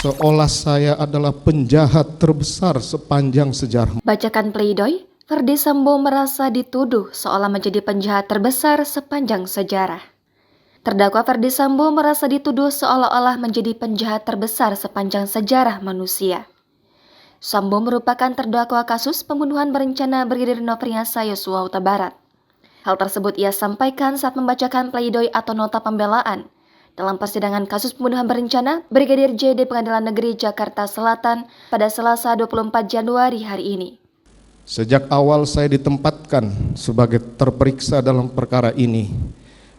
seolah saya adalah penjahat terbesar sepanjang sejarah. Bacakan pledoi, Ferdy Sambo merasa dituduh seolah menjadi penjahat terbesar sepanjang sejarah. Terdakwa Ferdy Sambo merasa dituduh seolah-olah menjadi penjahat terbesar sepanjang sejarah manusia. Sambo merupakan terdakwa kasus pembunuhan berencana Brigadir Nofriansah Yosua Huta Barat. Hal tersebut ia sampaikan saat membacakan pledoi atau nota pembelaan dalam persidangan kasus pembunuhan berencana Brigadir J di Pengadilan Negeri Jakarta Selatan pada Selasa 24 Januari hari ini. Sejak awal saya ditempatkan sebagai terperiksa dalam perkara ini,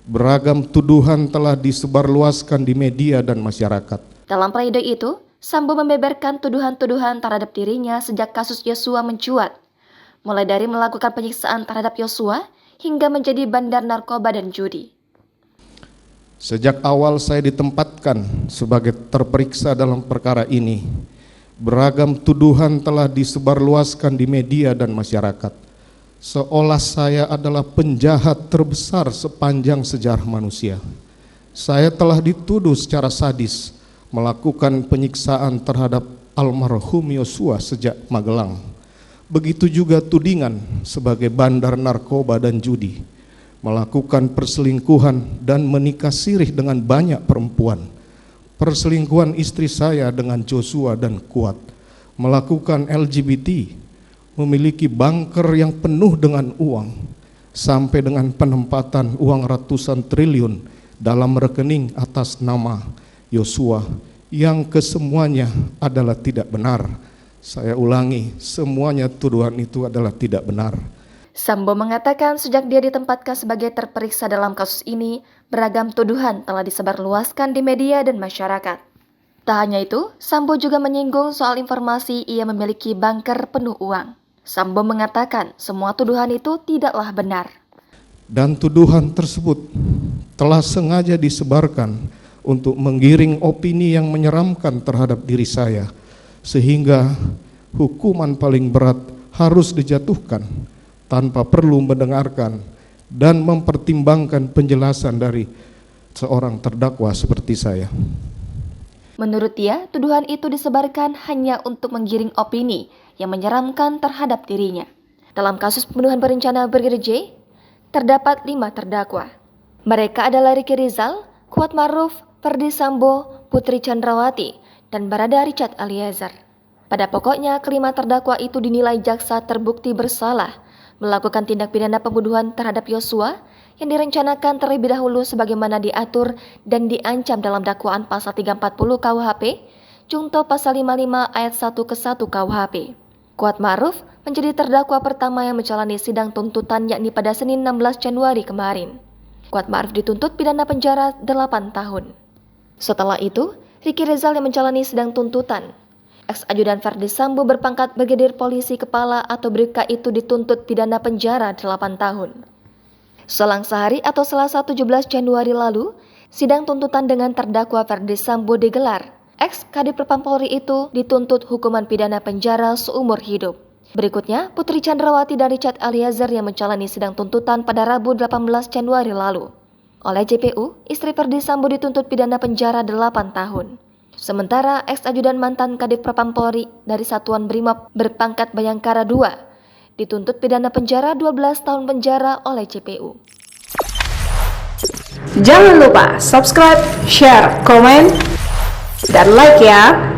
beragam tuduhan telah disebarluaskan di media dan masyarakat. Dalam pledoi itu, Sambo membeberkan tuduhan-tuduhan terhadap dirinya sejak kasus Yosua mencuat, mulai dari melakukan penyiksaan terhadap Yosua hingga menjadi bandar narkoba dan judi. Sejak awal saya ditempatkan sebagai terperiksa dalam perkara ini, beragam tuduhan telah disebarluaskan di media dan masyarakat, seolah saya adalah penjahat terbesar sepanjang sejarah manusia. Saya telah dituduh secara sadis melakukan penyiksaan terhadap almarhum Yosua sejak Magelang. Begitu juga tudingan sebagai bandar narkoba dan judi, melakukan perselingkuhan dan menikah sirih dengan banyak perempuan, perselingkuhan istri saya dengan Joshua dan Kuat, melakukan LGBT, memiliki bunker yang penuh dengan uang, sampai dengan penempatan uang ratusan triliun dalam rekening atas nama Yosua, yang kesemuanya adalah tidak benar. Saya ulangi, semuanya tuduhan itu adalah tidak benar. Sambo mengatakan sejak dia ditempatkan sebagai terperiksa dalam kasus ini, beragam tuduhan telah disebarluaskan di media dan masyarakat. Tak hanya itu, Sambo juga menyinggung soal informasi ia memiliki bunker penuh uang. Sambo mengatakan semua tuduhan itu tidaklah benar. Dan tuduhan tersebut telah sengaja disebarkan untuk menggiring opini yang menyeramkan terhadap diri saya, sehingga hukuman paling berat harus dijatuhkan tanpa perlu mendengarkan dan mempertimbangkan penjelasan dari seorang terdakwa seperti saya. Menurut dia, tuduhan itu disebarkan hanya untuk menggiring opini yang menyeramkan terhadap dirinya. Dalam kasus pembunuhan berencana Brigadir J, terdapat 5 terdakwa. Mereka adalah Ricky Rizal, Kuat Maruf, Ferdy Sambo, Putri Chandrawati, dan Barada Richard Eliezer. Pada pokoknya, kelima terdakwa itu dinilai jaksa terbukti bersalah melakukan tindak pidana pembunuhan terhadap Yosua yang direncanakan terlebih dahulu sebagaimana diatur dan diancam dalam dakwaan pasal 340 KUHP, Junto pasal 55 ayat 1 ke 1 KUHP. Kuat Maruf menjadi terdakwa pertama yang menjalani sidang tuntutan yakni pada Senin 16 Januari kemarin. Kuat Maruf dituntut pidana penjara 8 tahun. Setelah itu, Ricky Rizal yang menjalani sidang tuntutan. Ex-ajudan Ferdy Sambo berpangkat Brigadir Polisi Kepala atau Bribka itu dituntut pidana penjara 8 tahun. Selang sehari atau Selasa 17 Januari lalu, sidang tuntutan dengan terdakwa Ferdy Sambo digelar. Ex-Kadif Propam Polri itu dituntut hukuman pidana penjara seumur hidup. Berikutnya, Putri Chandrawati dan Richard Eliezer yang menjalani sidang tuntutan pada Rabu 18 Januari lalu. Oleh JPU, istri Ferdy Sambo dituntut pidana penjara 8 tahun. Sementara ex-ajudan mantan Kadif Propam Polri dari Satuan Brimob berpangkat Bayangkara II dituntut pidana penjara 12 tahun penjara oleh JPU. Jangan lupa subscribe, share, komen, dan like ya.